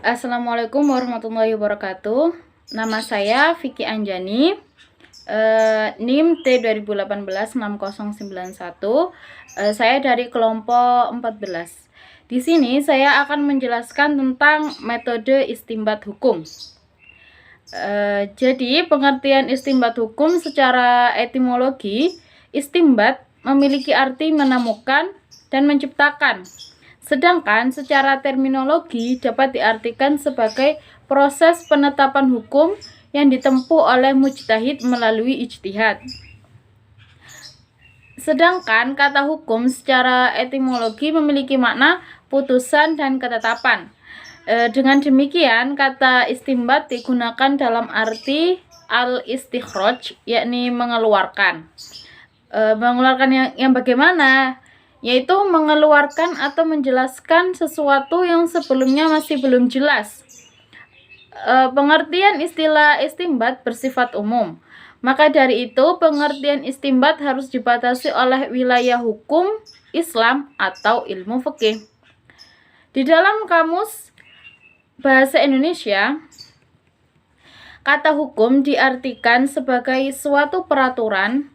Assalamualaikum warahmatullahi wabarakatuh. Nama saya Vicky Anjani, NIM T2018-6091. Saya dari kelompok 14. Di sini saya akan menjelaskan tentang metode istinbat hukum. Jadi pengertian istinbat hukum secara etimologi, istinbat memiliki arti menemukan dan menciptakan. Sedangkan secara terminologi dapat diartikan sebagai proses penetapan hukum yang ditempuh oleh mujtahid melalui ijtihad. Sedangkan kata hukum secara etimologi memiliki makna putusan dan ketetapan. Dengan demikian, kata istinbat digunakan dalam arti al-istikhraj, yakni mengeluarkan. Mengeluarkan yang bagaimana? Yaitu mengeluarkan atau menjelaskan sesuatu yang sebelumnya masih belum jelas. Pengertian istilah istinbat bersifat umum. Maka dari itu, pengertian istinbat harus dibatasi oleh wilayah hukum Islam atau ilmu fikih. Di dalam kamus bahasa Indonesia, kata hukum diartikan sebagai suatu peraturan,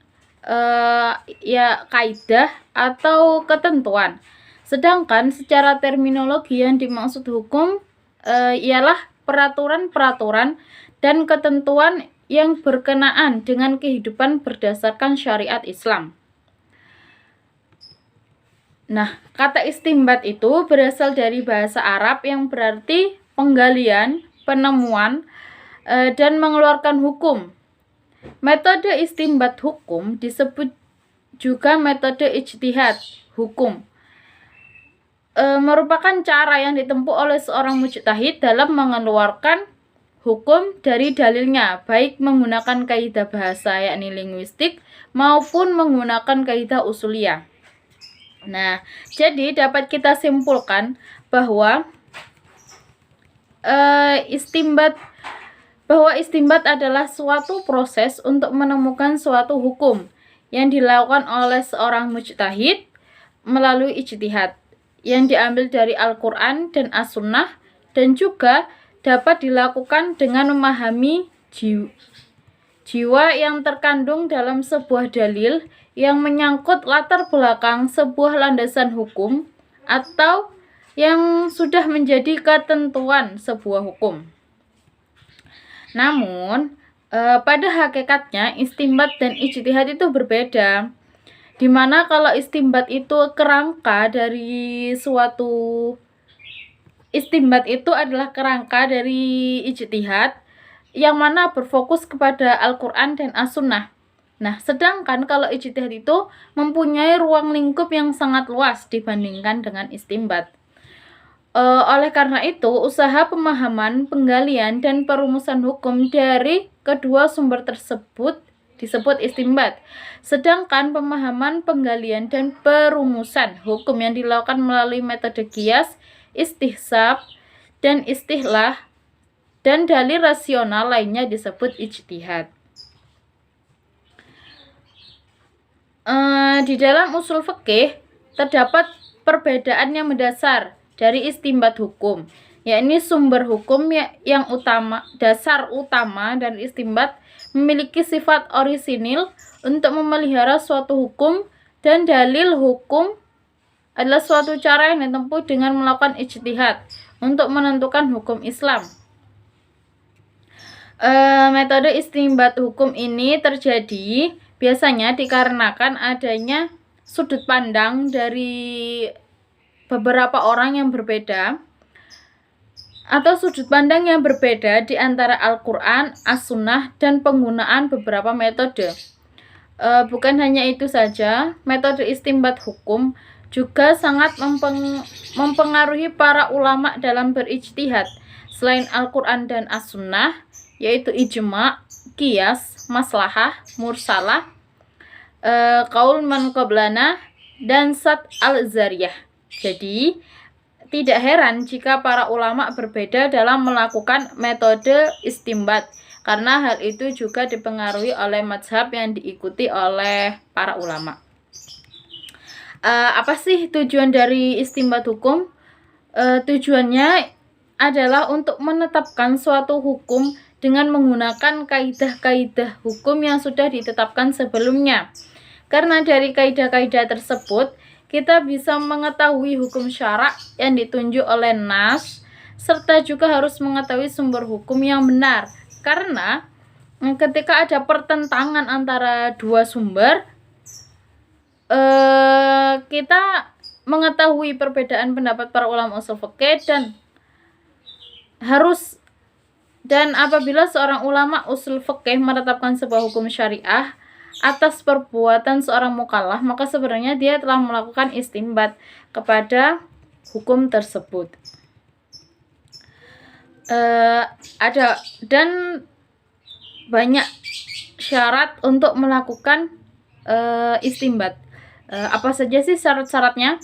kaidah atau ketentuan. Sedangkan secara terminologi yang dimaksud hukum ialah peraturan-peraturan dan ketentuan yang berkenaan dengan kehidupan berdasarkan syariat Islam. Nah, kata istinbat itu berasal dari bahasa Arab yang berarti penggalian, penemuan, dan mengeluarkan hukum. Metode istinbat hukum disebut juga metode ijtihad hukum. Merupakan cara yang ditempuh oleh seorang mujtahid dalam mengeluarkan hukum dari dalilnya, baik menggunakan kaidah bahasa yakni linguistik maupun menggunakan kaidah usuliyah. Nah, jadi dapat kita simpulkan bahwa istinbat adalah suatu proses untuk menemukan suatu hukum yang dilakukan oleh seorang mujtahid melalui ijtihad yang diambil dari Al-Quran dan As-Sunnah, dan juga dapat dilakukan dengan memahami jiwa yang terkandung dalam sebuah dalil yang menyangkut latar belakang sebuah landasan hukum atau yang sudah menjadi ketentuan sebuah hukum. Namun, pada hakikatnya istinbat dan ijtihad itu berbeda. Dimana kalau istinbat itu kerangka dari suatu istinbat itu adalah kerangka dari ijtihad yang mana berfokus kepada Al-Quran dan As-Sunnah. Nah, sedangkan kalau ijtihad itu mempunyai ruang lingkup yang sangat luas dibandingkan dengan istinbat. Oleh karena itu, usaha pemahaman, penggalian, dan perumusan hukum dari kedua sumber tersebut disebut istinbat. Sedangkan pemahaman, penggalian, dan perumusan hukum yang dilakukan melalui metode qiyas, istihsab, dan istihlah, dan dalil rasional lainnya disebut ijtihad. Di dalam usul fikih terdapat perbedaan yang mendasar dari istinbat hukum, yakni sumber hukum yang utama, dasar utama dan istinbat memiliki sifat orisinil untuk memelihara suatu hukum, dan dalil hukum adalah suatu cara yang ditempuh dengan melakukan ijtihad untuk menentukan hukum Islam. Metode istinbat hukum ini terjadi biasanya dikarenakan adanya sudut pandang dari beberapa orang yang berbeda atau sudut pandang yang berbeda di antara Al-Quran, As-Sunnah, dan penggunaan beberapa metode. Bukan hanya itu saja, metode istinbat hukum juga sangat mempengaruhi para ulama dalam berijtihad. Selain Al-Quran dan As-Sunnah, yaitu ijma', qiyas, maslahah, mursalah, qaul man qablana, dan sat al-zariyah. Jadi, tidak heran jika para ulama berbeda dalam melakukan metode istinbat, karena hal itu juga dipengaruhi oleh mazhab yang diikuti oleh para ulama. Apa sih tujuan dari istinbat hukum? Tujuannya adalah untuk menetapkan suatu hukum dengan menggunakan kaidah-kaidah hukum yang sudah ditetapkan sebelumnya. Karena dari kaidah-kaidah tersebut, kita bisa mengetahui hukum syarak yang ditunjuk oleh nas, serta juga harus mengetahui sumber hukum yang benar. Karena ketika ada pertentangan antara dua sumber, kita mengetahui perbedaan pendapat para ulama ushul fikih dan apabila seorang ulama ushul fikih menetapkan sebuah hukum syariah atas perbuatan seorang mukallaf, maka sebenarnya dia telah melakukan istinbat kepada hukum tersebut. Ada dan banyak syarat untuk melakukan istinbat. Apa saja sih syarat-syaratnya?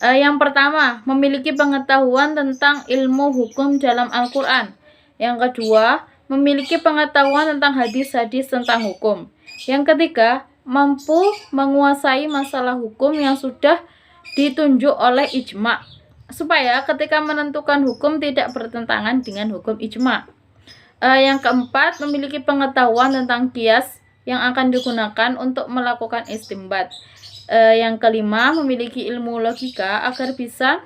Yang pertama, memiliki pengetahuan tentang ilmu hukum dalam Al-Quran. Yang kedua, memiliki pengetahuan tentang hadis-hadis tentang hukum. Yang ketiga, mampu menguasai masalah hukum yang sudah ditunjuk oleh ijma, supaya ketika menentukan hukum tidak bertentangan dengan hukum ijma. Yang keempat, memiliki pengetahuan tentang qiyas yang akan digunakan untuk melakukan istinbat. Yang kelima, memiliki ilmu logika agar bisa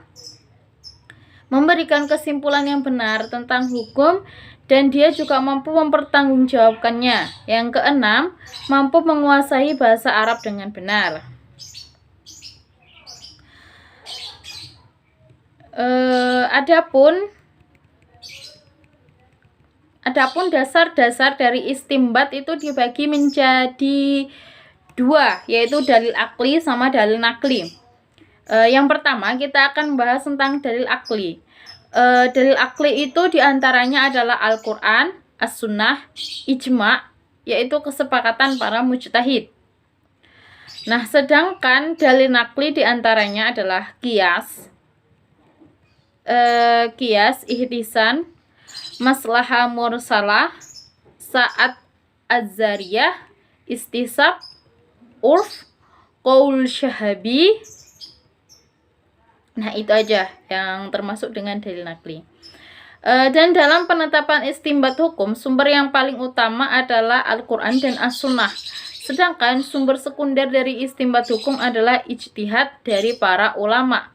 memberikan kesimpulan yang benar tentang hukum dan dia juga mampu mempertanggungjawabkannya. Yang keenam, mampu menguasai bahasa Arab dengan benar. Adapun dasar-dasar dari istinbat itu dibagi menjadi dua, yaitu dalil akli sama dalil nakli. Yang pertama kita akan membahas tentang dalil akli. Dalil akli itu diantaranya adalah Al-Quran, As-Sunnah, Ijma, yaitu kesepakatan para mujtahid. Nah, sedangkan dalil nakli diantaranya adalah qiyas, ihtisan, maslahah mursalah, sa'at az-zariyah, istisab, urf, qaul syahabi. Nah, itu aja yang termasuk dengan dalil nakli. Dan dalam penetapan istinbat hukum, sumber yang paling utama adalah Al-Quran dan As-Sunnah. Sedangkan sumber sekunder dari istinbat hukum adalah ijtihad dari para ulama.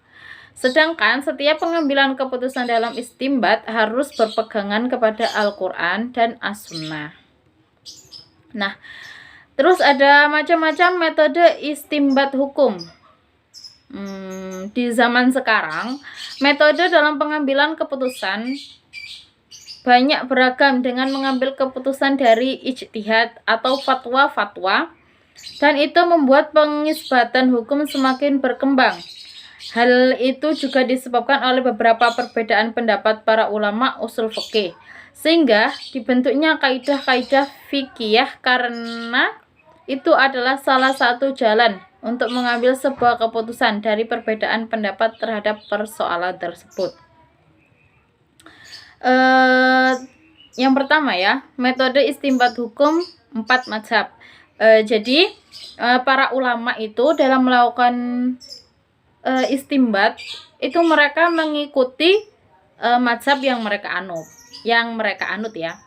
Sedangkan setiap pengambilan keputusan dalam istinbat harus berpegangan kepada Al-Quran dan As-Sunnah. Nah, terus ada macam-macam metode istinbat hukum. Di zaman sekarang, metode dalam pengambilan keputusan banyak beragam dengan mengambil keputusan dari ijtihad atau fatwa-fatwa, dan itu membuat pengisbatan hukum semakin berkembang. Hal itu juga disebabkan oleh beberapa perbedaan pendapat para ulama ushul fikih, sehingga dibentuknya kaidah-kaidah fikih karena itu adalah salah satu jalan untuk mengambil sebuah keputusan dari perbedaan pendapat terhadap persoalan tersebut. Yang pertama ya, metode istinbat hukum 4 mazhab. Jadi para ulama itu dalam melakukan istinbat itu mereka mengikuti mazhab yang mereka anut ya.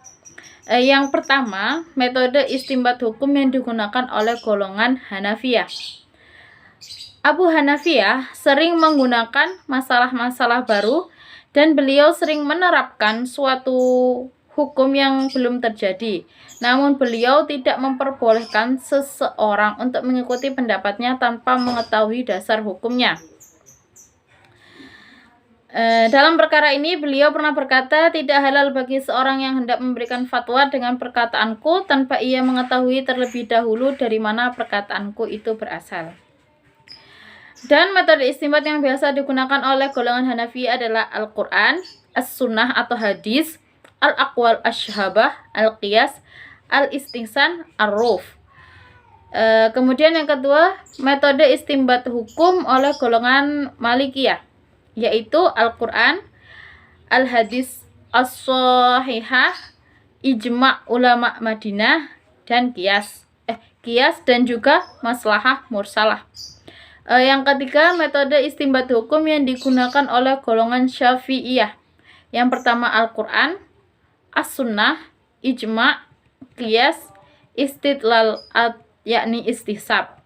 Yang pertama, metode istinbat hukum yang digunakan oleh golongan Hanafiyah. Abu Hanafiyah sering menggunakan masalah-masalah baru dan beliau sering menerapkan suatu hukum yang belum terjadi. Namun beliau tidak memperbolehkan seseorang untuk mengikuti pendapatnya tanpa mengetahui dasar hukumnya. Dalam perkara ini beliau pernah berkata, tidak halal bagi seorang yang hendak memberikan fatwa dengan perkataanku tanpa ia mengetahui terlebih dahulu dari mana perkataanku itu berasal. Dan metode istinbat yang biasa digunakan oleh golongan Hanafi adalah Al-Quran, As-Sunnah atau hadis, Al-Aqwal Asy-Syahabah, Al-Qiyas, Al-Istihsan, Ar-Ruf. Kemudian yang kedua, metode istinbat hukum oleh golongan Malikiyah, yaitu Al-Quran, Al-Hadis As-Sahihah, Ijma' Ulama Madinah, dan Qiyas dan juga Maslahah Mursalah. Yang ketiga, metode istinbat hukum yang digunakan oleh golongan Syafi'iyah, Yang pertama Al-Qur'an, As-Sunnah, Ijma', Qiyas, Istidlal, yakni istisab.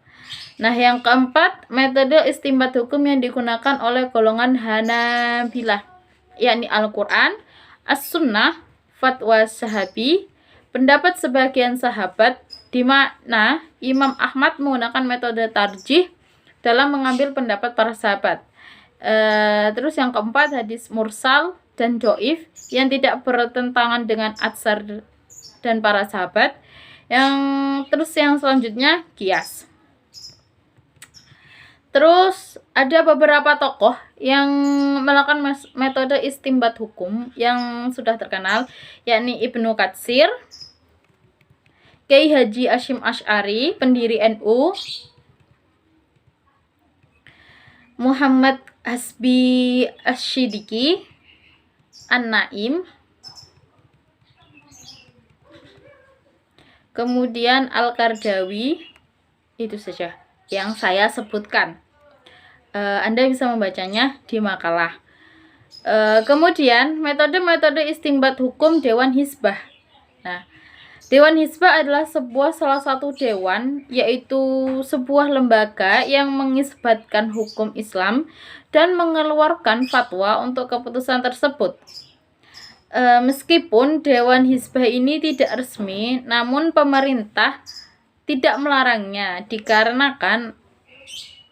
Nah, yang keempat, metode istinbat hukum yang digunakan oleh golongan Hanabilah, yakni Al-Qur'an, As-Sunnah, fatwa sahabi, pendapat sebagian sahabat, di mana Imam Ahmad menggunakan metode tarjih dalam mengambil pendapat para sahabat. Terus yang keempat, hadis mursal dan doif yang tidak bertentangan dengan atsar dan para sahabat. Yang selanjutnya kias. Terus ada beberapa tokoh yang melakukan metode istinbat hukum yang sudah terkenal, yakni Ibnu Katsir, Kiai Haji Hasyim Asy'ari, pendiri NU, Muhammad Hasbi Asy-Syidiki, An-Naim, kemudian Al-Qardawi. Itu saja yang saya sebutkan. Anda bisa membacanya di makalah. Kemudian metode-metode istinbat hukum Dewan Hizbah. Nah, Dewan Hizbah adalah salah satu dewan, yaitu sebuah lembaga yang mengisbatkan hukum Islam dan mengeluarkan fatwa untuk keputusan tersebut. Meskipun Dewan Hizbah ini tidak resmi, namun pemerintah tidak melarangnya dikarenakan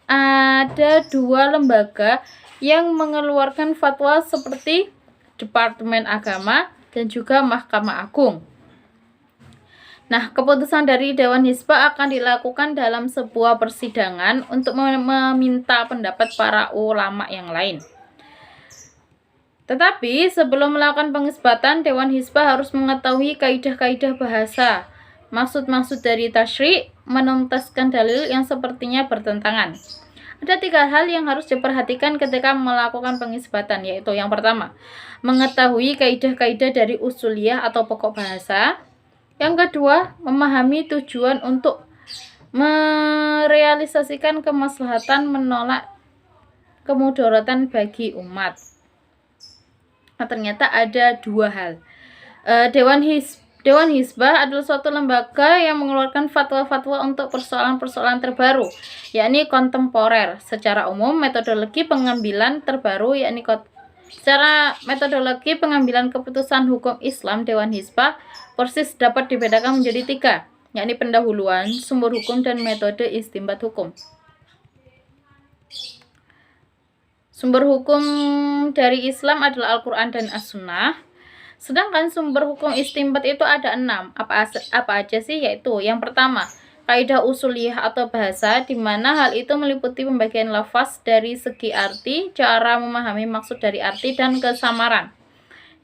ada dua lembaga yang mengeluarkan fatwa seperti Departemen Agama dan juga Mahkamah Agung. Nah, keputusan dari Dewan Hizbah akan dilakukan dalam sebuah persidangan untuk meminta pendapat para ulama yang lain. Tetapi sebelum melakukan pengisbatan, Dewan Hizbah harus mengetahui kaidah-kaidah bahasa, maksud-maksud dari tasyri', menuntaskan dalil yang sepertinya bertentangan. Ada 3 hal yang harus diperhatikan ketika melakukan pengisbatan, yaitu yang pertama, mengetahui kaidah-kaidah dari usuliyah atau pokok bahasa. Yang kedua, memahami tujuan untuk merealisasikan kemaslahatan, menolak kemudaratan bagi umat. Nah, ternyata ada 2 hal. Dewan Hizbah adalah suatu lembaga yang mengeluarkan fatwa-fatwa untuk persoalan-persoalan terbaru, yakni kontemporer. Secara umum, metodologi pengambilan terbaru, yakni secara metodologi pengambilan keputusan hukum Islam Dewan Hizbah persis dapat dibedakan menjadi 3, yakni pendahuluan, sumber hukum, dan metode istinbat hukum. Sumber hukum dari Islam adalah Al-Quran dan As-Sunnah. Sedangkan sumber hukum istinbat itu ada 6. Apa aja sih? Yaitu yang pertama, kaidah usuliyah atau bahasa, di mana hal itu meliputi pembagian lafaz dari segi arti, cara memahami maksud dari arti, dan kesamaran.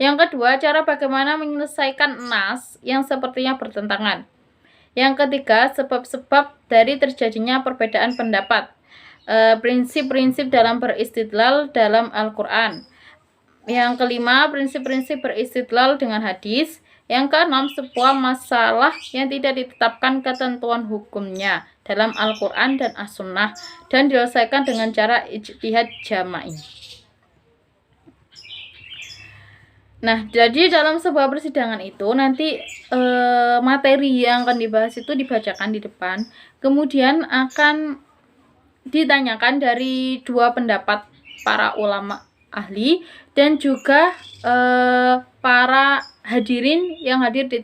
Yang kedua, cara bagaimana menyelesaikan nas yang sepertinya bertentangan. Yang ketiga, sebab-sebab dari terjadinya perbedaan pendapat. Prinsip-prinsip dalam beristidlal dalam Al-Quran. Yang kelima, prinsip-prinsip beristidlal dengan hadis. Yang keenam, sebuah masalah yang tidak ditetapkan ketentuan hukumnya dalam Al-Quran dan As-Sunnah dan diselesaikan dengan cara ijtihad jama'i. Nah, jadi dalam sebuah persidangan itu nanti materi yang akan dibahas itu dibacakan di depan, kemudian akan ditanyakan dari 2 pendapat para ulama ahli dan juga para hadirin yang hadir di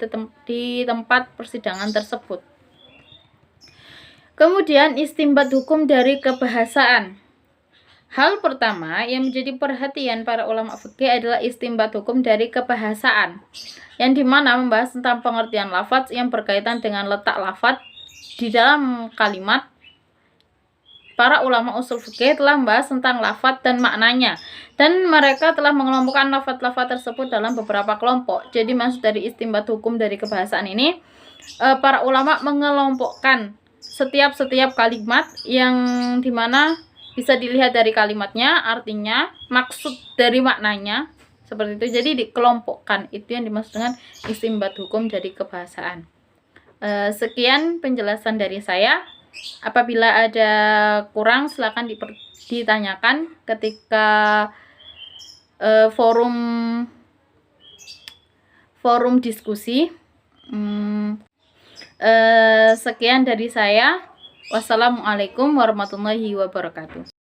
tempat persidangan tersebut. Kemudian istinbat hukum dari kebahasaan. Hal pertama yang menjadi perhatian para ulama fikih adalah istinbat hukum dari kebahasaan, yang dimana membahas tentang pengertian lafaz yang berkaitan dengan letak lafaz di dalam kalimat. Para ulama usul fikih telah membahas tentang lafaz dan maknanya, dan mereka telah mengelompokkan lafaz-lafaz tersebut dalam beberapa kelompok. Jadi maksud dari istinbat hukum dari kebahasaan ini, para ulama mengelompokkan setiap kalimat yang dimana bisa dilihat dari kalimatnya, artinya, maksud dari maknanya, seperti itu. Jadi dikelompokkan, itu yang dimaksud dengan istinbat hukum dari kebahasaan. Sekian penjelasan dari saya. Apabila ada kurang silakan ditanyakan ketika forum diskusi. Sekian dari saya. Wassalamualaikum warahmatullahi wabarakatuh.